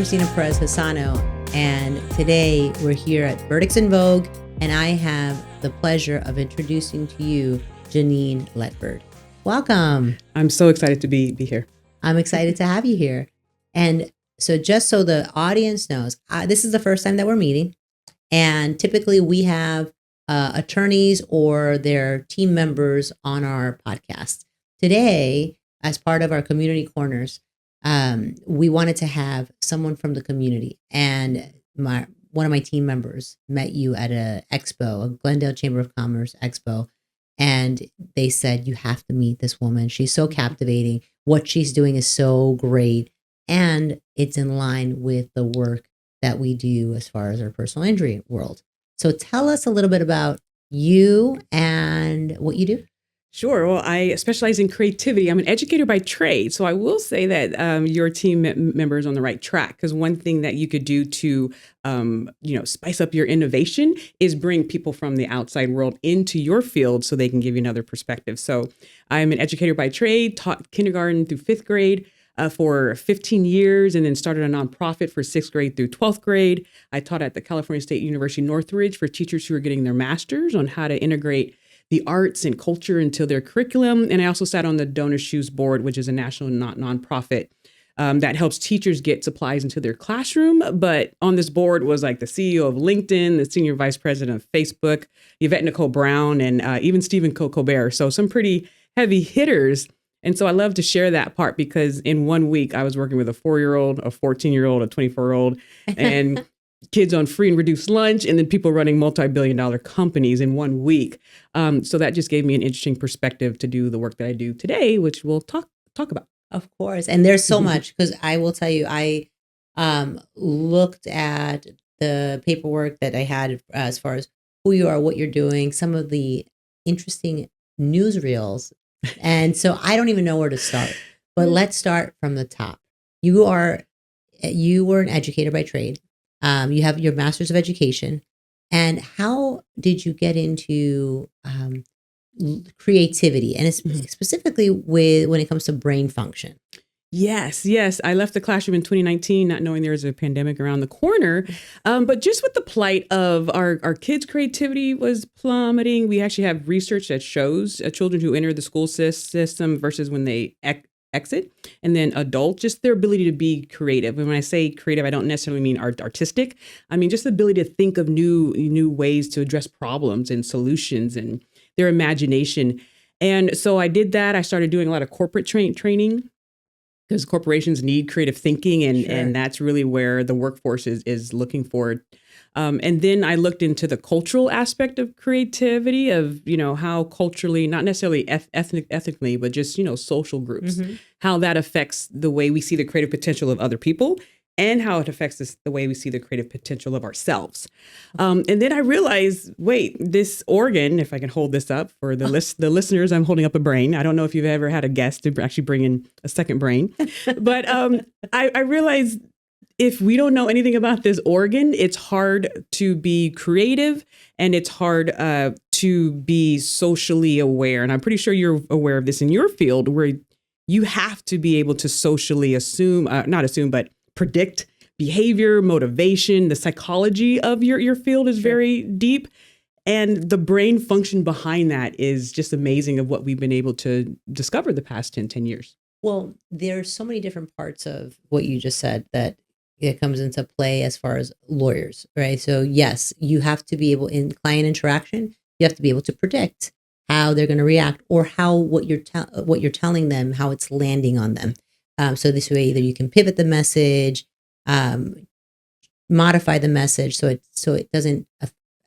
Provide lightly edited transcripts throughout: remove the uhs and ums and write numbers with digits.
Cristina Perez Hassano, and today we're here at Verdicts in Vogue, and I have the pleasure of introducing to you Genein Letford. Welcome. I'm so excited to be here. I'm excited to have you here. And so just so the audience knows, this is the first time that we're meeting, and typically we have attorneys or their team members on our podcast. Today, as part of our community corners, we wanted to have someone from the community, and one of my team members met you at a expo, a Glendale Chamber of Commerce expo, and they said, you have to meet this woman. She's so captivating. What she's doing is so great, and it's in line with the work that we do as far as our personal injury world. So tell us a little bit about you and what you do. Sure. Well, I specialize in creativity. I'm an educator by trade. So I will say that your team member is on the right track, because one thing that you could do to, spice up your innovation is bring people from the outside world into your field so they can give you another perspective. So I'm an educator by trade, taught kindergarten through fifth grade for 15 years, and then started a nonprofit for sixth grade through 12th grade. I taught at the California State University Northridge for teachers who are getting their master's on how to integrate the arts and culture into their curriculum. And I also sat on the Donor Shoes Board, which is a national nonprofit that helps teachers get supplies into their classroom. But on this board was like the CEO of LinkedIn, the senior vice president of Facebook, Yvette Nicole Brown, and even Stephen Colbert. So some pretty heavy hitters. And so I love to share that part, because in 1 week I was working with a 4-year-old, a 14-year-old, a 24-year-old, and kids on free and reduced lunch, and then people running multi-billion-dollar companies in 1 week. So that just gave me an interesting perspective to do the work that I do today, which we'll talk about. Of course. And there's so much, because I will tell you, I looked at the paperwork that I had as far as who you are, what you're doing, some of the interesting newsreels. And so I don't even know where to start, but let's start from the top. You were an educator by trade. You have your master's of education. And how did you get into creativity, and specifically when it comes to brain function? Yes. I left the classroom in 2019, not knowing there was a pandemic around the corner. But just with the plight of our kids' creativity was plummeting. We actually have research that shows children who enter the school system versus when they exit, and then adult, just their ability to be creative. And when I say creative, I don't necessarily mean artistic. I mean just the ability to think of new ways to address problems and solutions, and their imagination. And so I did that. I started doing a lot of corporate training, because corporations need creative thinking, and that's really where the workforce is looking for. And then I looked into the cultural aspect of creativity, of, how culturally, not necessarily ethnically, but just, social groups, how that affects the way we see the creative potential of other people, and how it affects us, the way we see the creative potential of ourselves. And then I realized, wait, this organ, if I can hold this up for the listeners, I'm holding up a brain. I don't know if you've ever had a guest to actually bring in a second brain, but I realized if we don't know anything about this organ, it's hard to be creative, and it's hard to be socially aware. And I'm pretty sure you're aware of this in your field, where you have to be able to socially but predict behavior, motivation. The psychology of your field is very deep. And the brain function behind that is just amazing, of what we've been able to discover the past 10 years. Well, there's so many different parts of what you just said that it comes into play as far as lawyers, right? So yes, you have to be able, in client interaction, you have to be able to predict how they're going to react, or how what you're telling them, how it's landing on them. So this way, either you can pivot the message, modify the message so it doesn't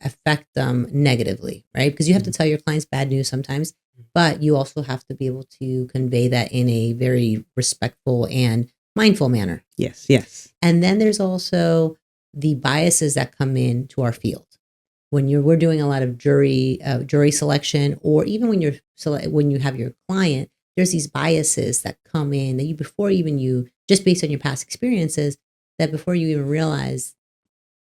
affect them negatively, right? Because you have to tell your clients bad news sometimes, but you also have to be able to convey that in a very respectful and mindful manner. Yes. And then there's also the biases that come into our field. When we're doing a lot of jury selection, or even when you have your client, there's these biases that come in that just based on your past experiences, that before you even realize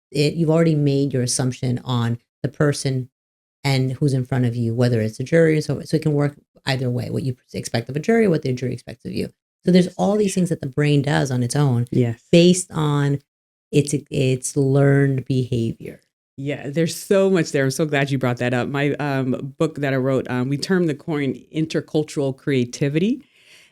it, you've already made your assumption on the person and who's in front of you, whether it's a jury, so it can work either way, what you expect of a jury, what the jury expects of you. So there's all these things that the brain does on its own Yes. based on its learned behavior. Yeah, there's so much there. I'm so glad you brought that up. My book that I wrote, we termed the coin intercultural creativity.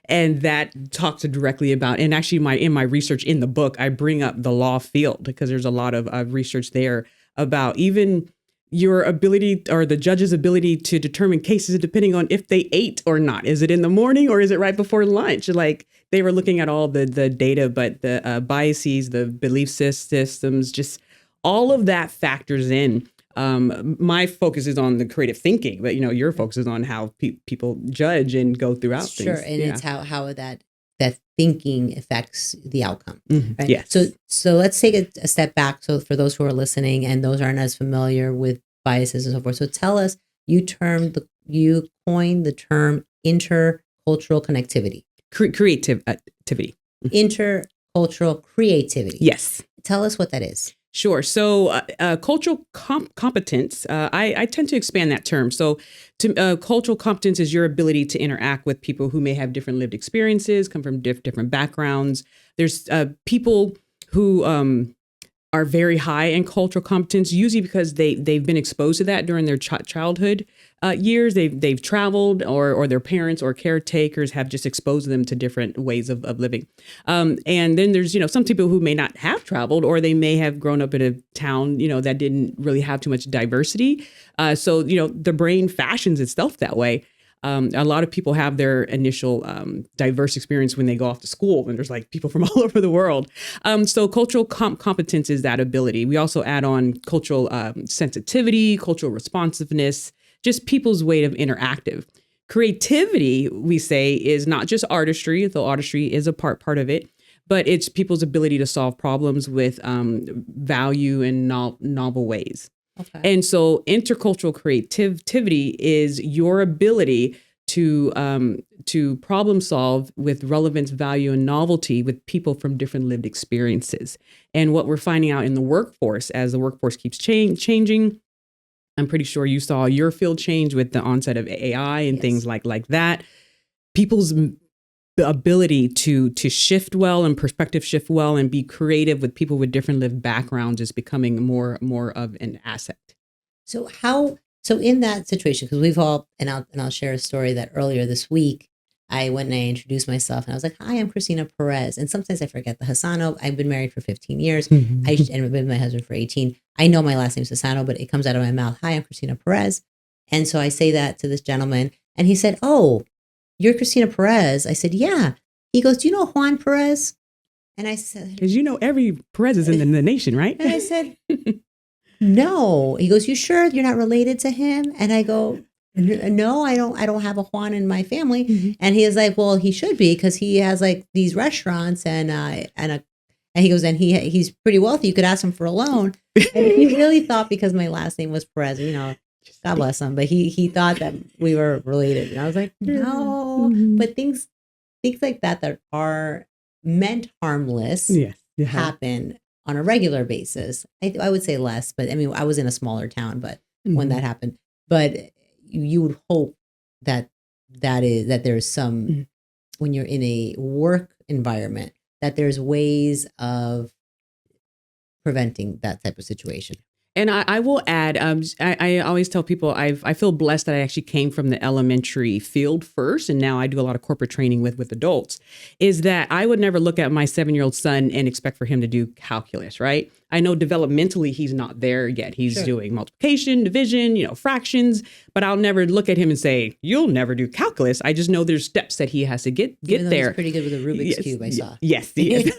And that talks directly about, and actually in my research in the book, I bring up the law field because there's a lot of research there about even your ability or the judge's ability to determine cases depending on if they ate or not. Is it in the morning or is it right before lunch? Like they were looking at all the data, but the biases, the belief systems, just all of that factors in. My focus is on the creative thinking, but your focus is on how people judge and go throughout Sure, things. and it's how that thinking affects the outcome. Right? Yes. So let's take a step back. So for those who are listening and those aren't as familiar with biases and so forth, so tell us, you coined the term intercultural connectivity. Creativity. Intercultural creativity. Yes. Tell us what that is. Sure. So cultural competence, I tend to expand that term. So cultural competence is your ability to interact with people who may have different lived experiences, come from different backgrounds. There's people who are very high in cultural competence, usually because they've been exposed to that during their childhood years. They've traveled, or their parents or caretakers have just exposed them to different ways of living. And then there's some people who may not have traveled, or they may have grown up in a town that didn't really have too much diversity. So the brain fashions itself that way. A lot of people have their initial diverse experience when they go off to school, and there's like people from all over the world. So cultural competence is that ability. We also add on cultural sensitivity, cultural responsiveness, just people's way of interactive. Creativity, we say, is not just artistry, though artistry is a part of it, but it's people's ability to solve problems with value in novel ways. Okay. And so intercultural creativity is your ability to problem solve with relevance, value, and novelty with people from different lived experiences. And what we're finding out in the workforce, as the workforce keeps changing, I'm pretty sure you saw your field change with the onset of AI and things like that. People's ability to shift well and perspective shift well and be creative with people with different lived backgrounds is becoming more of an asset. So in that situation, because we've all, and I'll share a story that earlier this week, I went and I introduced myself and I was like, hi, I'm Cristina Perez. And sometimes I forget the Hasano. I've been married for 15 years. And I've been with my husband for 18. I know my last name's Hasano, but it comes out of my mouth. Hi, I'm Cristina Perez. And so I say that to this gentleman and he said, oh, you're Cristina Perez. I said, yeah. He goes, do you know Juan Perez? And I said, because every Perez is in the nation, right? And I said, no. He goes, you sure you're not related to him? And I go, no, I don't have a Juan in my family. Mm-hmm. And he is like, well, he should be, because he has like these restaurants and he goes, and he's pretty wealthy. You could ask him for a loan. And he really thought, because my last name was Perez, God bless him, but he thought that we were related. And I was like, no. Mm-hmm. But things like that are meant harmless happen on a regular basis. I would say less, but I mean, I was in a smaller town, but when that happened, but you would hope that there's some, when you're in a work environment, that there's ways of preventing that type of situation. And I will add, I always tell people I feel blessed that I actually came from the elementary field first, and now I do a lot of corporate training with adults, is that I would never look at my 7-year-old son and expect for him to do calculus, right? I know developmentally he's not there yet. He's doing multiplication, division, fractions, but I'll never look at him and say, you'll never do calculus. I just know there's steps that he has to get there. He's pretty good with a Rubik's Cube, I saw. Yes, he is.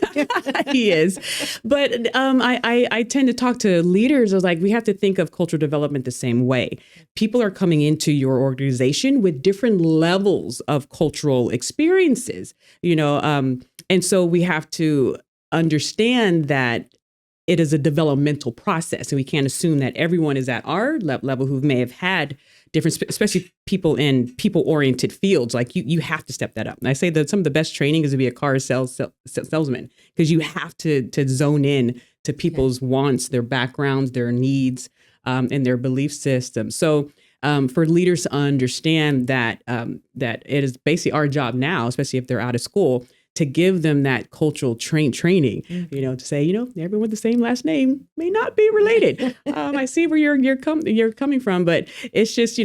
He is. But I tend to talk to leaders. I was like, we have to think of cultural development the same way. People are coming into your organization with different levels of cultural experiences, and so we have to understand that it is a developmental process, and we can't assume that everyone is at our level who may have had different, especially people in people-oriented fields. Like you have to step that up. And I say that some of the best training is to be a car salesman, because you have to zone in to people's wants, their backgrounds, their needs, and their belief system. So for leaders to understand that it is basically our job now, especially if they're out of school, to give them that cultural training, to say, everyone with the same last name may not be related. I see where you're coming from, but it's just,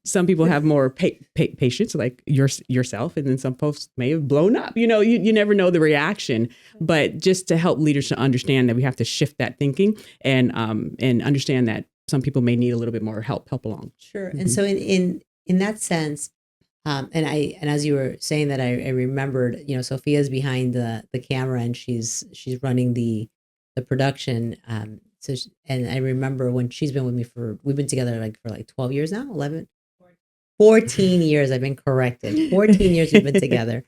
some people have more patience, like yourself, and then some folks may have blown up. You never know the reaction, but just to help leaders to understand that we have to shift that thinking and understand that some people may need a little bit more help along. Sure. And so in that sense, and as you were saying that, I remembered, Sophia's behind the camera and she's running the production. And I remember when she's been with me we've been together for 12 years now, 14 years. I've been corrected. 14 years we've been together.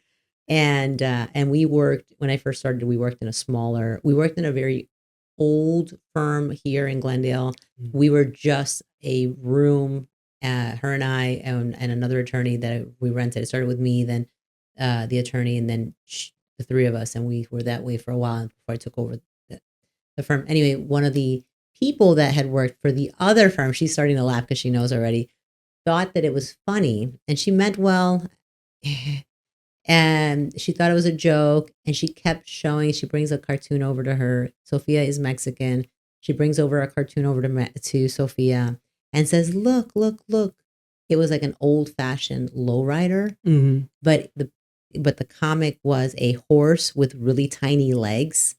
And we worked, when I first started, we worked in a very old firm here in Glendale. We were just a room, her and I and another attorney that we rented. It started with me, then the attorney, and then the three of us. And we were that way for a while before I took over the firm. Anyway, one of the people that had worked for the other firm, she's starting to laugh because she knows already, thought that it was funny, and she meant well, and she thought it was a joke, and she kept showing. She brings a cartoon over to her. Sophia is Mexican. She brings over a cartoon over to Sophia and says, "Look, look, look." It was like an old-fashioned lowrider, but the comic was a horse with really tiny legs,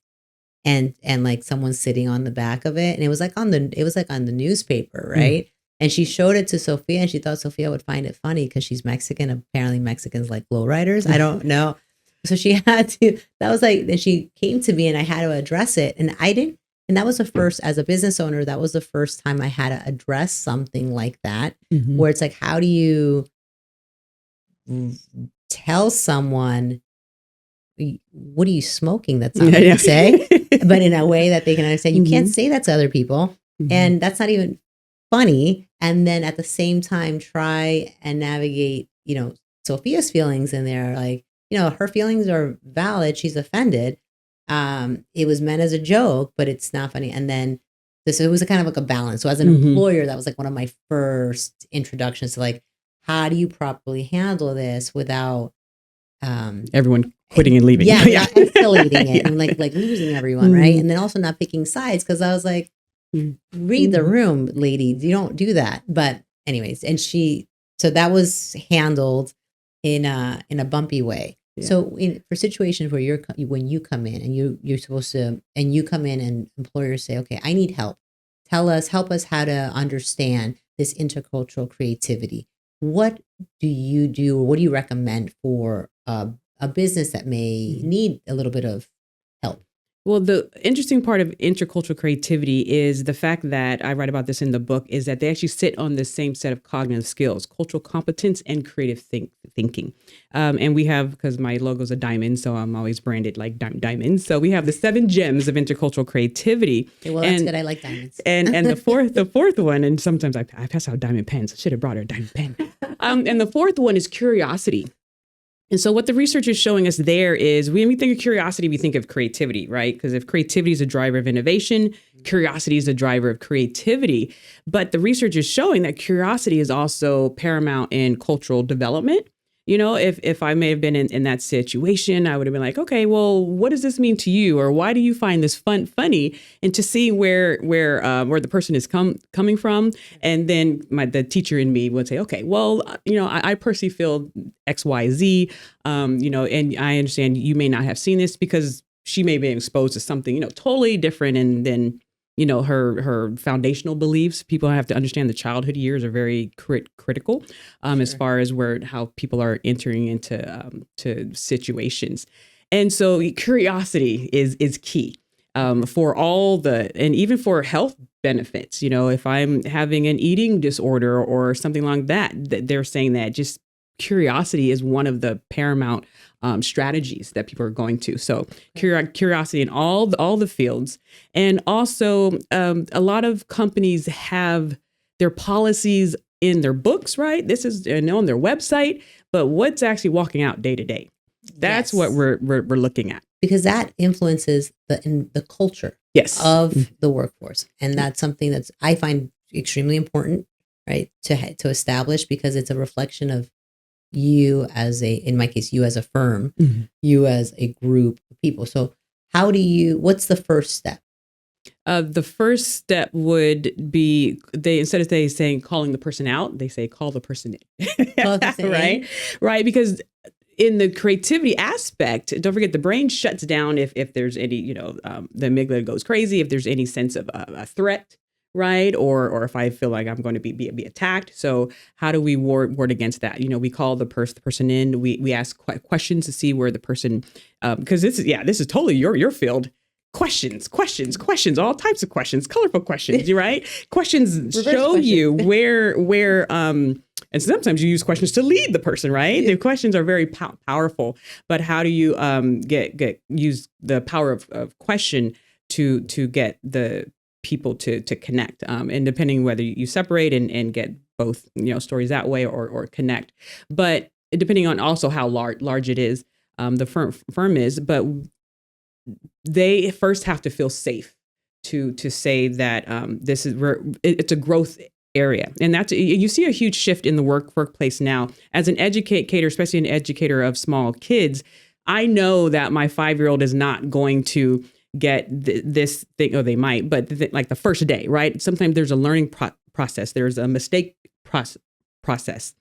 and like someone sitting on the back of it, and it was like on the newspaper, right? And she showed it to Sophia, and she thought Sophia would find it funny because she's Mexican. Apparently Mexicans like lowriders. I don't know. So she had to, then she came to me and I had to address it. And I didn't, and that was the first, as a business owner, that was the first time I had to address something like that, where it's like, how do you tell someone, what are you smoking? That's not what you say, but in a way that they can understand. You can't say that to other people. And that's not even funny. And then at the same time, try and navigate, Sophia's feelings in there. Like, her feelings are valid. She's offended. It was meant as a joke, but it's not funny. And then it was a kind of like a balance. So as an employer, that was like one of my first introductions to like, how do you properly handle this without everyone quitting and leaving? Yeah, escalating it and like losing everyone, right? And then also not picking sides, because I was like, read the room, lady. You don't do that. But anyways, so that was handled in a bumpy way. Yeah. So for situations where when you come in and you're supposed to, and you come in and employers say, okay, I need help. Help us how to understand this intercultural creativity. What do you do, or what do you recommend for a business that may need a little bit of help? Well, the interesting part of intercultural creativity is the fact that I write about this in the book, is that they actually sit on the same set of cognitive skills: cultural competence and creative thinking. And we have, because my logo's a diamond, so I'm always branded like diamonds. So we have the 7 gems of intercultural creativity. Okay, well, that's good. I like diamonds. And the fourth one, and sometimes I pass out diamond pens. I should have brought her a diamond pen. And the fourth one is curiosity. And so what the research is showing us there is, when we think of curiosity, we think of creativity, right? Because if creativity is a driver of innovation, curiosity is a driver of creativity. But the research is showing that curiosity is also paramount in cultural development. If I may have been in that situation, I would have been like, okay, well, what does this mean to you? Or why do you find this funny? And to see where the person is coming from. And then the teacher in me would say, okay, well, I personally feel X, Y, Z, and I understand you may not have seen this because she may be exposed to something, totally different. And then, her foundational beliefs. People have to understand the childhood years are very critical as far as how people are entering into to situations. And so curiosity is key for and even for health benefits. If I'm having an eating disorder or something like that, they're saying that just curiosity is one of the paramount strategies that people are going to. So curiosity in all the fields. And also a lot of companies have their policies in their books, right? This is on their website, but what's actually walking out day to day? That's what we're looking at. Because that influences the culture of the workforce. And that's something that's, I find, extremely important, right? To establish, because it's a reflection of you as in my case, you as a firm, Mm-hmm. you as a group of people. So what's the first step? The first step would be instead of saying calling the person out, they say call the person in. Call the person Right? in? Right. Because in the creativity aspect, don't forget the brain shuts down if there's any, the amygdala goes crazy, if there's any sense of a threat, right? Or if I feel like I'm going to be attacked. So how do we ward against that? We call the person in, we ask questions to see where the person, because this is totally your field. Questions, all types of questions, colorful questions, right? Questions show question. you where, and sometimes you use questions to lead the person, right? Yeah. The questions are very powerful, but how do you use the power of question to get the people to connect? And depending whether you separate and get both, stories that way or connect, but depending on also how large it is, the firm is, but they first have to feel safe to say that it's a growth area. And you see a huge shift in the workplace now. As an educator, especially an educator of small kids, I know that my 5-year-old is not going to get this thing, or they might, but like the first day, right? Sometimes there's a learning process. There's a mistake process.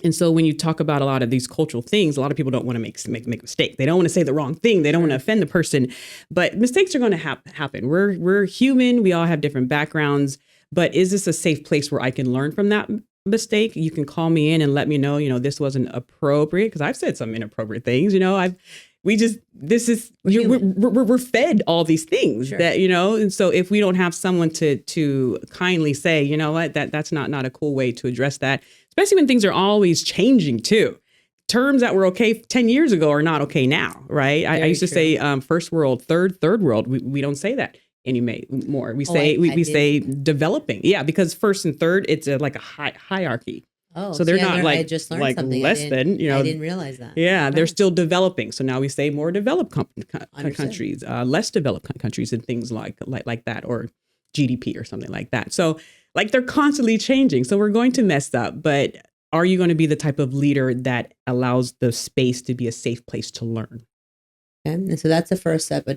And so when you talk about a lot of these cultural things, a lot of people don't want to make a mistake. They don't want to say the wrong thing. They don't want to offend the person. But mistakes are going to happen. We're human. We all have different backgrounds. But is this a safe place where I can learn from that mistake? You can call me in and let me know, this wasn't appropriate, because I've said some inappropriate things. We're fed all these things. Sure. That, and so if we don't have someone to kindly say, you know what, that's not a cool way to address that, especially when things are always changing too. Terms that were okay 10 years ago are not okay now, right? I used to say first world, third world. We don't say that anymore. We say developing. Yeah, because first and third, it's like a hierarchy. Oh, so they're not I just learned like something. less than, I didn't realize that. Yeah, they're still developing. So now we say more developed countries, less developed countries, and things like that, or GDP or something like that. So like they're constantly changing. So we're going to mess up. But are you going to be the type of leader that allows the space to be a safe place to learn? Okay. And so that's the first step.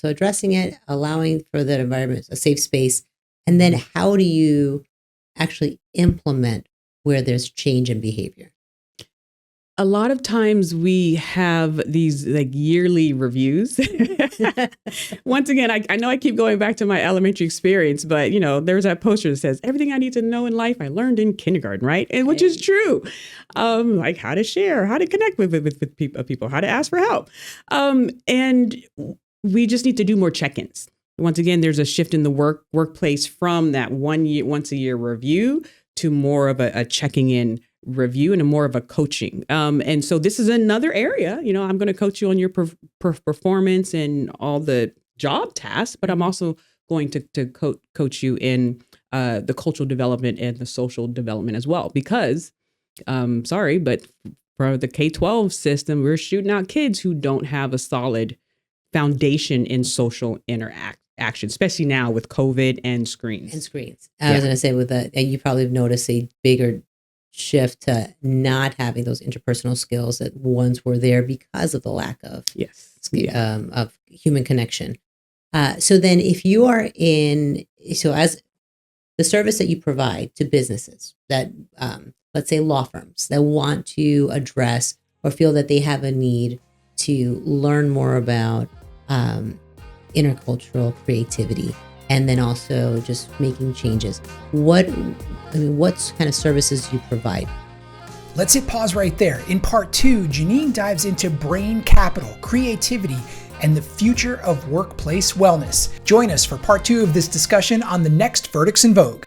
Addressing it, allowing for that environment, a safe space. And then how do you actually implement where there's change in behavior? A lot of times we have these like yearly reviews. Once again, I know I keep going back to my elementary experience, but there's that poster that says everything I need to know in life I learned in kindergarten, right? And which is true. Like how to share, how to connect with people, how to ask for help. And we just need to do more check-ins. Once again, there's a shift in the workplace from that once a year review to more of a checking in review and a more of a coaching. And so this is another area, I'm going to coach you on your performance and all the job tasks, but I'm also going to coach you in the cultural development and the social development as well. Because, sorry, but for the K-12 system, we're shooting out kids who don't have a solid foundation in social action, especially now with COVID and screens. I was going to say with that, you probably have noticed a bigger shift to not having those interpersonal skills that once were there because of the lack of of human connection. So then if you are as the service that you provide to businesses that, let's say law firms that want to address or feel that they have a need to learn more about intercultural creativity, and then also just making changes. What kind of services do you provide? Let's hit pause right there. In part 2, Genein dives into brain capital, creativity, and the future of workplace wellness. Join us for part 2 of this discussion on the next Verdicts in Vogue.